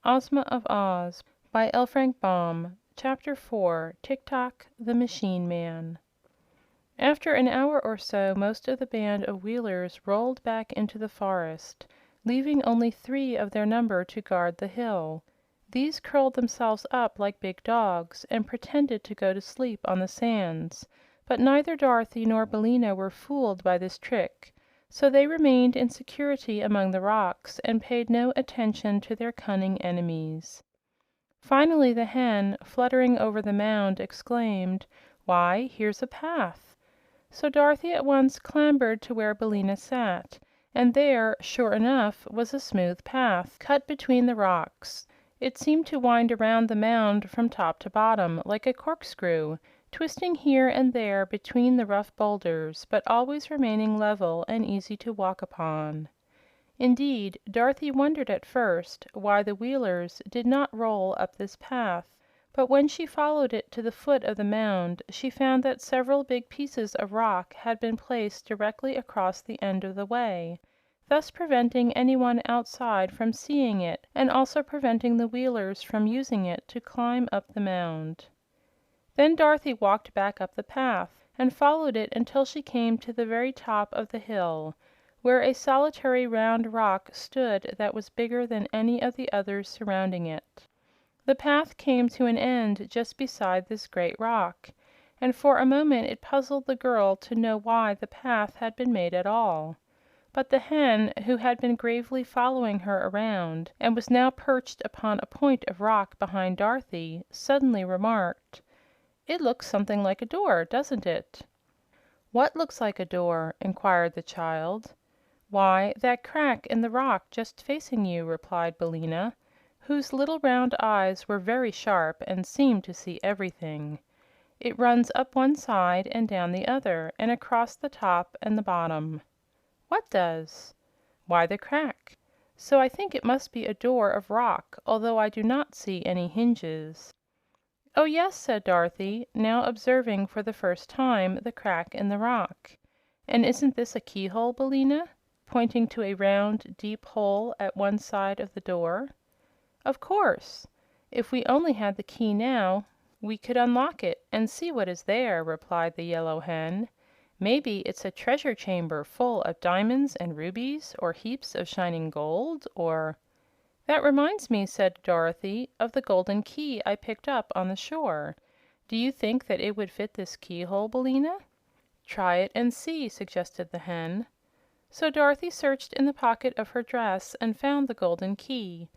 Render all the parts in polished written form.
Ozma of Oz by L. Frank Baum. Chapter 4. Tik-Tok the Machine Man. After an hour or so, most of the band of Wheelers rolled back into the forest, leaving only 3 of their number to guard the hill. These curled themselves up like big dogs and pretended to go to sleep on the sands, but neither Dorothy nor Billina were fooled by this trick, so they remained in security among the rocks and paid no attention to their cunning enemies. Finally the hen, fluttering over the mound, exclaimed, "Why, here's a path!" So Dorothy at once clambered to where Billina sat, and there, sure enough, was a smooth path cut between the rocks. It seemed to wind around the mound from top to bottom, like a corkscrew, twisting here and there between the rough boulders, but always remaining level and easy to walk upon. Indeed, Dorothy wondered at first why the Wheelers did not roll up this path, but when she followed it to the foot of the mound she found that several big pieces of rock had been placed directly across the end of the way, thus preventing anyone outside from seeing it and also preventing the Wheelers from using it to climb up the mound. Then Dorothy walked back up the path and followed it until she came to the very top of the hill, where a solitary round rock stood that was bigger than any of the others surrounding it. The path came to an end just beside this great rock, and for a moment it puzzled the girl to know why the path had been made at all. But the hen, who had been gravely following her around and was now perched upon a point of rock behind Dorothy, suddenly remarked, "It looks something like a door, doesn't it?" "What looks like a door?" inquired the child. "Why, that crack in the rock just facing you," replied Billina, whose little round eyes were very sharp and seemed to see everything. "It runs up one side and down the other, and across the top and the bottom." "What does?" "Why, the crack. So I think it must be a door of rock, although I do not see any hinges." "Oh, yes," said Dorothy, now observing for the first time the crack in the rock. "And isn't this a keyhole, Billina?" pointing to a round, deep hole at one side of the door. "Of course. If we only had the key now, we could unlock it and see what is there," replied the Yellow Hen. "Maybe it's a treasure chamber full of diamonds and rubies, or heaps of shining gold, or—" "That reminds me," said Dorothy, "of the golden key I picked up on the shore. Do you think that it would fit this keyhole, Billina?" "Try it and see," suggested the hen. So Dorothy searched in the pocket of her dress and found the golden key,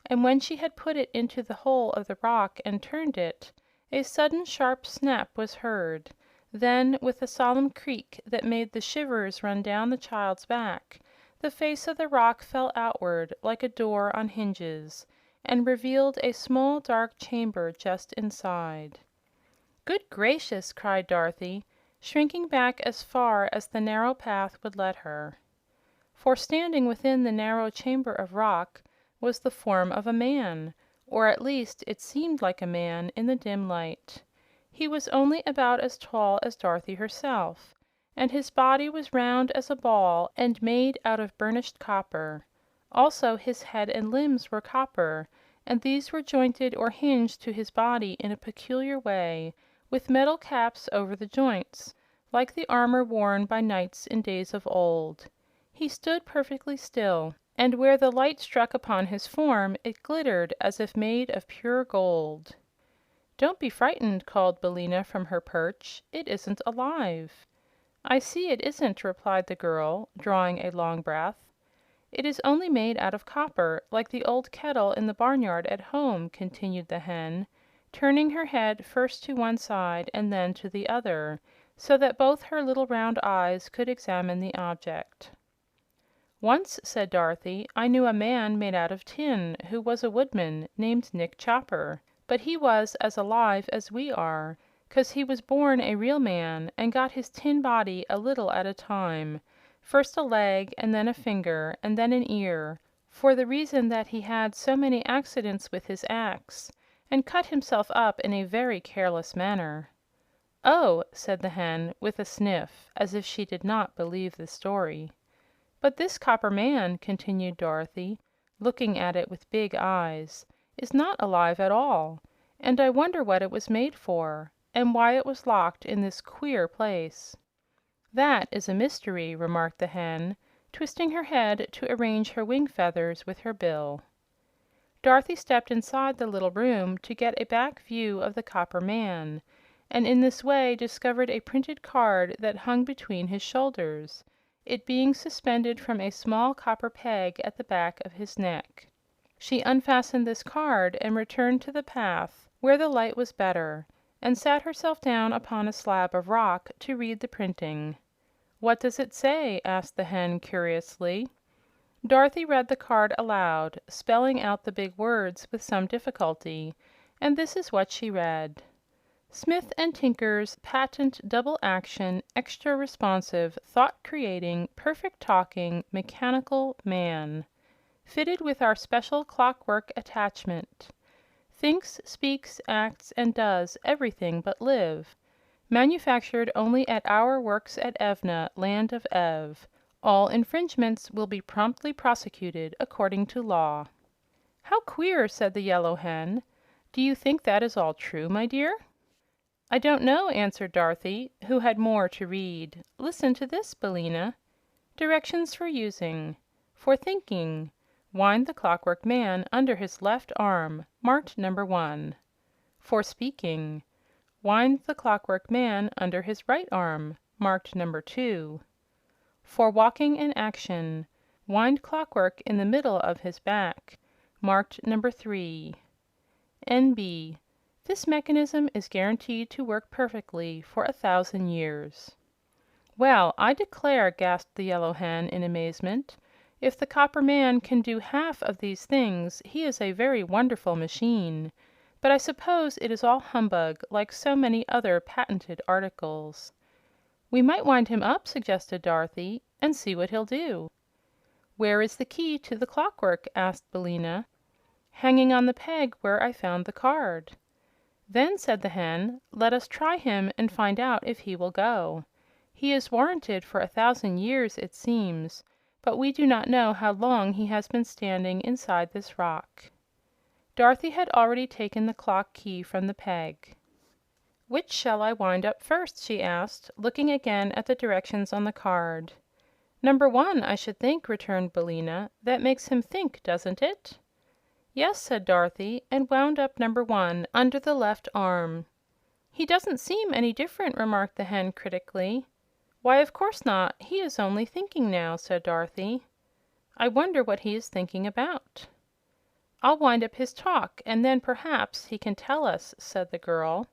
and when she had put it into the hole of the rock and turned it, a sudden sharp snap was heard. Then, with a solemn creak that made the shivers run down the child's back, the face of the rock fell outward like a door on hinges, and revealed a small dark chamber just inside. "Good gracious!" cried Dorothy, shrinking back as far as the narrow path would let her. For standing within the narrow chamber of rock was the form of a man, or at least it seemed like a man in the dim light. He was only about as tall as Dorothy herself, and his body was round as a ball and made out of burnished copper. Also his head and limbs were copper, and these were jointed or hinged to his body in a peculiar way, with metal caps over the joints, like the armor worn by knights in days of old. He stood perfectly still, and where the light struck upon his form it glittered as if made of pure gold. "Don't be frightened," called Billina from her perch. "It isn't alive." "I see it isn't," replied the girl, drawing a long breath. "It is only made out of copper, like the old kettle in the barnyard at home," continued the hen, turning her head first to one side and then to the other, so that both her little round eyes could examine the object. "Once," said Dorothy, "I knew a man made out of tin who was a woodman named Nick Chopper. But he was as alive as we are, 'cause he was born a real man and got his tin body a little at a time, first a leg and then a finger and then an ear, for the reason that he had so many accidents with his axe, and cut himself up in a very careless manner." "Oh!" said the hen, with a sniff, as if she did not believe the story. "But this copper man," continued Dorothy, looking at it with big eyes, is not alive at all, and I wonder what it was made for, and why it was locked in this queer place." "That is a mystery," remarked the hen, twisting her head to arrange her wing feathers with her bill. Dorothy stepped inside the little room to get a back view of the Copper Man, and in this way discovered a printed card that hung between his shoulders, it being suspended from a small copper peg at the back of his neck. She unfastened this card and returned to the path where the light was better, and sat herself down upon a slab of rock to read the printing. "What does it say?" asked the hen, curiously. Dorothy read the card aloud, spelling out the big words with some difficulty, and this is what she read: "Smith & Tinker's Patent Double Action Extra Responsive Thought Creating Perfect Talking Mechanical Man. Fitted with our special clockwork attachment. Thinks, speaks, acts, and does everything but live. Manufactured only at our works at Evna, Land of Ev. All infringements will be promptly prosecuted according to law." "How queer!" said the Yellow Hen. "Do you think that is all true, my dear?" "I don't know," answered Dorothy, who had more to read. "Listen to this, Billina. Directions for using: For thinking, wind the Clockwork Man under his left arm, marked number 1. For speaking, wind the Clockwork Man under his right arm, marked number 2. For walking in action, wind clockwork in the middle of his back, marked number 3. N.B. This mechanism is guaranteed to work perfectly for 1,000 years. "Well, I declare!" gasped the Yellow Hen in amazement. "If the Copper Man can do half of these things he is a very wonderful machine. But I suppose it is all humbug, like so many other patented articles." "We might wind him up," suggested Dorothy, "and see what he'll do." "Where is the key to the clockwork?" asked Billina. "Hanging on the peg where I found the card." "Then," said the hen, "let us try him and find out if he will go. He is warranted for 1,000 years, it seems, but we do not know how long he has been standing inside this rock." Dorothy had already taken the clock key from the peg. "Which shall I wind up first?" she asked, looking again at the directions on the card. "Number 1, I should think," returned Billina. "That makes him think, doesn't it?" "Yes," said Dorothy, and wound up number 1 under the left arm. "He doesn't seem any different," remarked the hen, critically. "Why, of course not. He is only thinking now," said Dorothy. "I wonder what he is thinking about." "I'll wind up his talk, and then perhaps he can tell us," said the girl.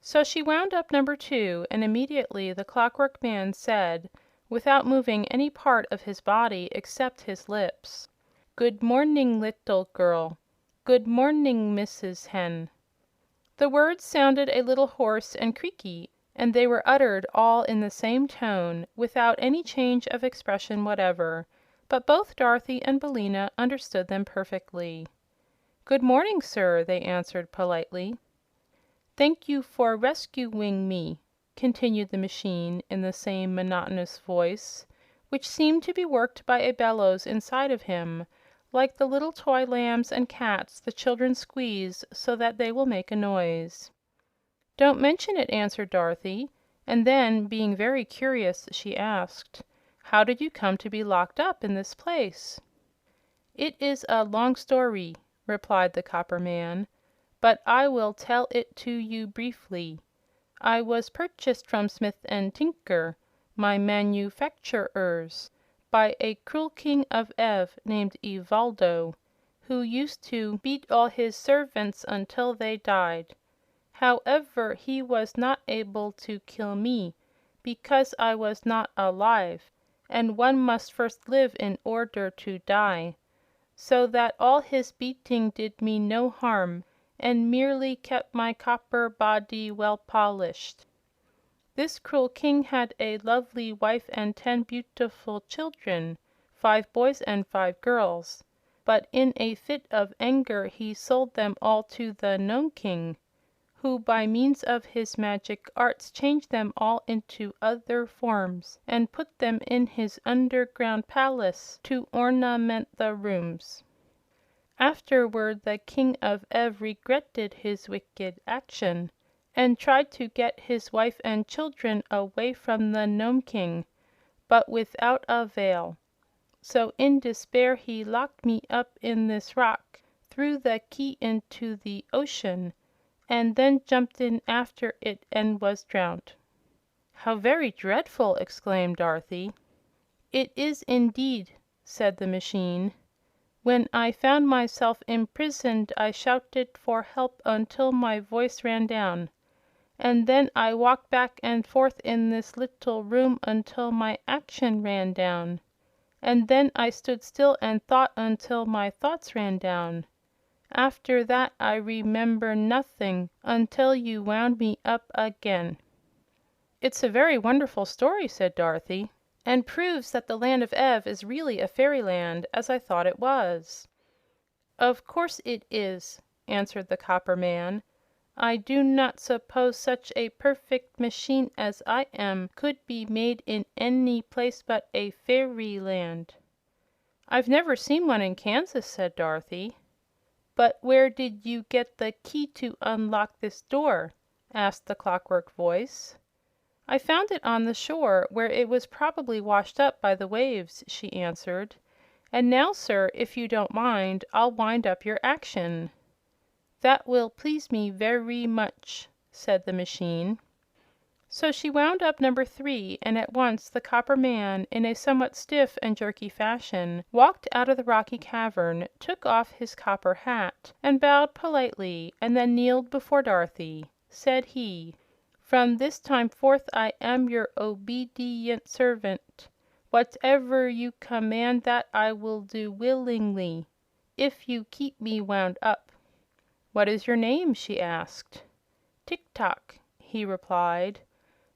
So she wound up number 2, and immediately the Clockwork Man said, without moving any part of his body except his lips: "Good morning, little girl. Good morning, Mrs. Hen." The words sounded a little hoarse and creaky, and they were uttered all in the same tone, without any change of expression whatever, but both Dorothy and Billina understood them perfectly. "Good morning, sir," they answered politely. "Thank you for rescuing me," continued the machine in the same monotonous voice, which seemed to be worked by a bellows inside of him, like the little toy lambs and cats the children squeeze so that they will make a noise. "Don't mention it," answered Dorothy, and then, being very curious, she asked, "How did you come to be locked up in this place?" "It is a long story," replied the Copper Man, "but I will tell it to you briefly. I was purchased from Smith & Tinker, my manufacturers, by a cruel king of Ev named Evaldo, who used to beat all his servants until they died. However, he was not able to kill me because I was not alive, and one must first live in order to die, so that all his beating did me no harm and merely kept my copper body well polished. This cruel king had a lovely wife and 10 beautiful children, 5 boys and 5 girls, but in a fit of anger he sold them all to the Nome King, who by means of his magic arts changed them all into other forms and put them in his underground palace to ornament the rooms." Afterward, the King of Ev regretted his wicked action and tried to get his wife and children away from the Nome King, but without avail. So in despair he locked me up in this rock, threw the key into the ocean, and then jumped in after it and was drowned." "How very dreadful!" exclaimed Dorothy. "It is indeed," said the machine. "When I found myself imprisoned I shouted for help until my voice ran down, and then I walked back and forth in this little room until my action ran down, and then I stood still and thought until my thoughts ran down. After that I remember nothing until you wound me up again." "It's a very wonderful story," said Dorothy, "and proves that the Land of Ev is really a fairyland, as I thought it was." "Of course it is," answered the Copper Man. "I do not suppose such a perfect machine as I am could be made in any place but a fairyland." "I've never seen one in Kansas," said Dorothy. "But where did you get the key to unlock this door?" asked the clockwork voice. "I found it on the shore, where it was probably washed up by the waves," she answered. "And now, sir, if you don't mind, I'll wind up your action." "That will please me very much," said the machine. So she wound up number 3, and at once the Copper Man, in a somewhat stiff and jerky fashion, walked out of the rocky cavern, took off his copper hat, and bowed politely, and then kneeled before Dorothy. Said he: "From this time forth I am your obedient servant. Whatever you command, that I will do willingly, if you keep me wound up." "What is your name?" she asked. "Tik-Tok," he replied.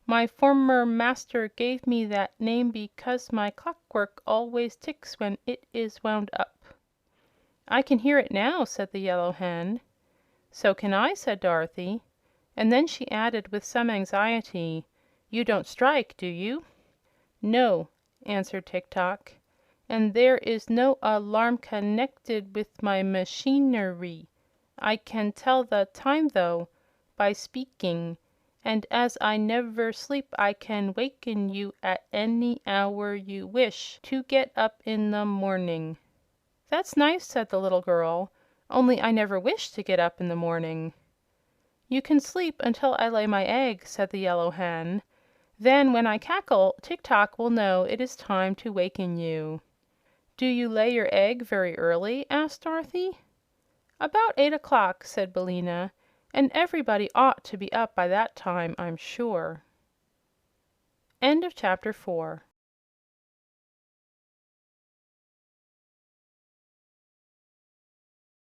"My former master gave me that name because my clockwork always ticks when it is wound up." "I can hear it now," said the Yellow Hen. "So can I," said Dorothy. And then she added with some anxiety, "You don't strike, do you?" "No," answered Tik-Tok. "And there is no alarm connected with my machinery. I can tell the time, though, by speaking, and as I never sleep I can waken you at any hour you wish to get up in the morning." "That's nice," said the little girl. "Only I never wish to get up in the morning." "You can sleep until I lay my egg," said the Yellow Hen. "Then, when I cackle, Tik-Tok will know it is time to waken you." "Do you lay your egg very early?" asked Dorothy. "About 8 o'clock," said Billina, "and everybody ought to be up by that time, I'm sure." End of chapter 4.